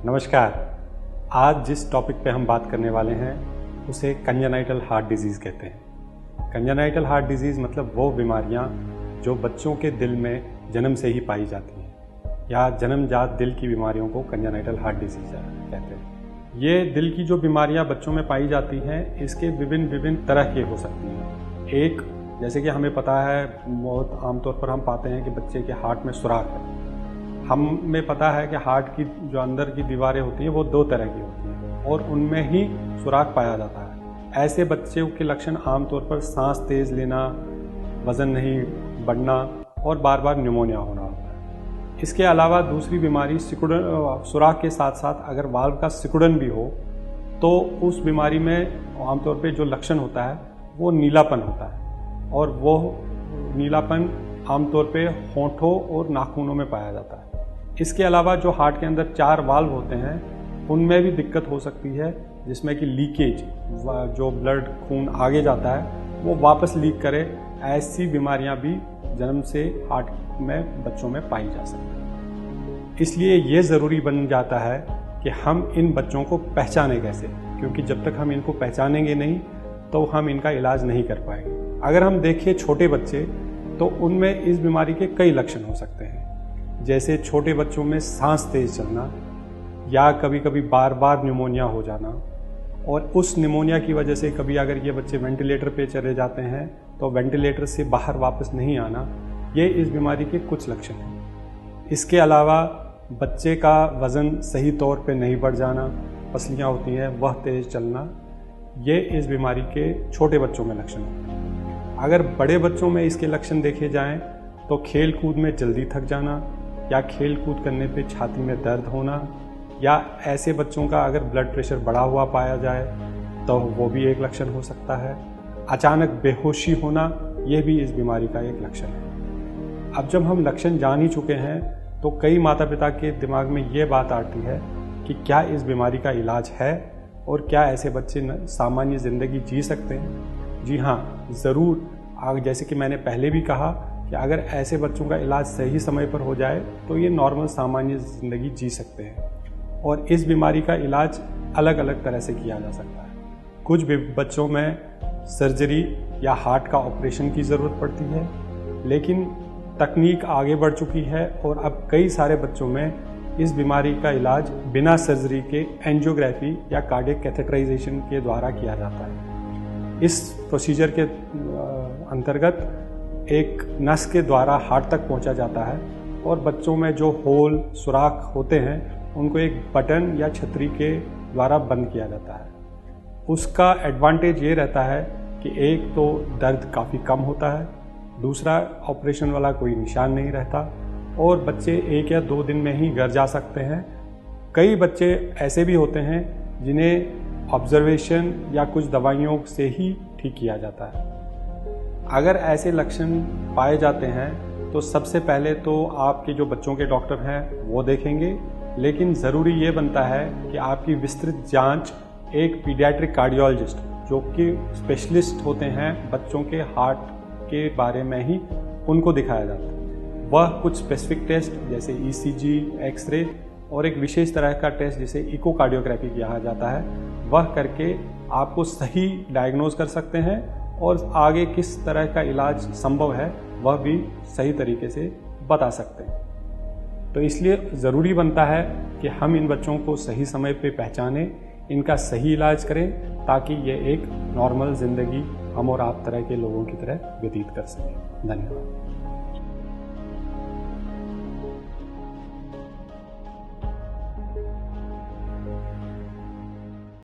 नमस्कार। आज जिस टॉपिक पे हम बात करने वाले हैं उसे कंजेनाइटल हार्ट डिजीज़ कहते हैं। कंजेनाइटल हार्ट डिजीज़ मतलब वो बीमारियां जो बच्चों के दिल में जन्म से ही पाई जाती हैं या जन्मजात दिल की बीमारियों को कंजेनाइटल हार्ट डिजीज़ कहते हैं। ये दिल की जो बीमारियां बच्चों में पाई जाती हैं इसके विभिन्न तरह के हो सकती हैं। एक, जैसे कि हमें पता है, बहुत आमतौर पर हम पाते हैं कि बच्चे के हार्ट में सुराख है। हमें पता है कि हार्ट की जो अंदर की दीवारें होती हैं वो दो तरह की होती हैं और उनमें ही सुराख पाया जाता है। ऐसे बच्चों के लक्षण आमतौर पर सांस तेज लेना, वजन नहीं बढ़ना और बार बार न्यूमोनिया होना होता है। इसके अलावा दूसरी बीमारी सिकुड़न, सुराख के साथ साथ अगर वाल्व का सिकुड़न भी हो तो उस बीमारी में आमतौर पर जो लक्षण होता है वो नीलापन होता है और वो नीलापन आमतौर पे होंठों और नाखूनों में पाया जाता है। इसके अलावा जो हार्ट के अंदर 4 वाल्व होते हैं उनमें भी दिक्कत हो सकती है, जिसमें कि लीकेज, जो ब्लड खून आगे जाता है वो वापस लीक करे। ऐसी बीमारियां भी जन्म से हार्ट में बच्चों में पाई जा सकती हैं। इसलिए ये ज़रूरी बन जाता है कि हम इन बच्चों को पहचानें कैसे, क्योंकि जब तक हम इनको पहचानेंगे नहीं तो हम इनका इलाज नहीं कर पाएंगे। अगर हम देखें छोटे बच्चे तो उनमें इस बीमारी के कई लक्षण हो सकते हैं, जैसे छोटे बच्चों में सांस तेज चलना या कभी कभी बार बार न्यूमोनिया हो जाना, और उस न्यूमोनिया की वजह से कभी अगर ये बच्चे वेंटिलेटर पे चले जाते हैं तो वेंटिलेटर से बाहर वापस नहीं आना, ये इस बीमारी के कुछ लक्षण हैं। इसके अलावा बच्चे का वज़न सही तौर पे नहीं बढ़ जाना, पसलियाँ होती हैं वह तेज चलना, ये इस बीमारी के छोटे बच्चों में लक्षण होते हैं। अगर बड़े बच्चों में इसके लक्षण देखे जाएं तो खेल कूद में जल्दी थक जाना या खेल कूद करने पे छाती में दर्द होना, या ऐसे बच्चों का अगर ब्लड प्रेशर बढ़ा हुआ पाया जाए तो वो भी एक लक्षण हो सकता है। अचानक बेहोशी होना, ये भी इस बीमारी का एक लक्षण है। अब जब हम लक्षण जान ही चुके हैं तो कई माता पिता के दिमाग में ये बात आती है कि क्या इस बीमारी का इलाज है और क्या ऐसे बच्चे सामान्य ज़िंदगी जी सकते हैं। जी हाँ, ज़रूर। जैसे कि मैंने पहले भी कहा कि अगर ऐसे बच्चों का इलाज सही समय पर हो जाए तो ये नॉर्मल सामान्य ज़िंदगी जी सकते हैं, और इस बीमारी का इलाज अलग अलग तरह से किया जा सकता है। कुछ बच्चों में सर्जरी या हार्ट का ऑपरेशन की ज़रूरत पड़ती है, लेकिन तकनीक आगे बढ़ चुकी है और अब कई सारे बच्चों में इस बीमारी का इलाज बिना सर्जरी के एंजियोग्राफी या कार्डियक कैथेटराइजेशन के द्वारा किया जाता है। इस प्रोसीजर के अंतर्गत एक नस के द्वारा हार्ट तक पहुंचा जाता है और बच्चों में जो होल, सुराख होते हैं उनको एक बटन या छतरी के द्वारा बंद किया जाता है। उसका एडवांटेज ये रहता है कि एक तो दर्द काफ़ी कम होता है, दूसरा ऑपरेशन वाला कोई निशान नहीं रहता और बच्चे 1 या 2 दिन में ही घर जा सकते हैं। कई बच्चे ऐसे भी होते हैं जिन्हें ऑब्जर्वेशन या कुछ दवाइयों से ही ठीक किया जाता है। अगर ऐसे लक्षण पाए जाते हैं तो सबसे पहले तो आपके जो बच्चों के डॉक्टर हैं वो देखेंगे, लेकिन ज़रूरी ये बनता है कि आपकी विस्तृत जांच एक पीडियाट्रिक कार्डियोलॉजिस्ट, जो कि स्पेशलिस्ट होते हैं बच्चों के हार्ट के बारे में ही, उनको दिखाया जाता है। वह कुछ स्पेसिफिक टेस्ट जैसे ECG, एक्सरे और एक विशेष तरह का टेस्ट जिसे इकोकार्डियोग्राफी किया जाता है, वह करके आपको सही डायग्नोज कर सकते हैं और आगे किस तरह का इलाज संभव है वह भी सही तरीके से बता सकते हैं। तो इसलिए ज़रूरी बनता है कि हम इन बच्चों को सही समय पे पहचानें, इनका सही इलाज करें, ताकि ये एक नॉर्मल ज़िंदगी हम और आप तरह के लोगों की तरह व्यतीत कर सकें। धन्यवाद।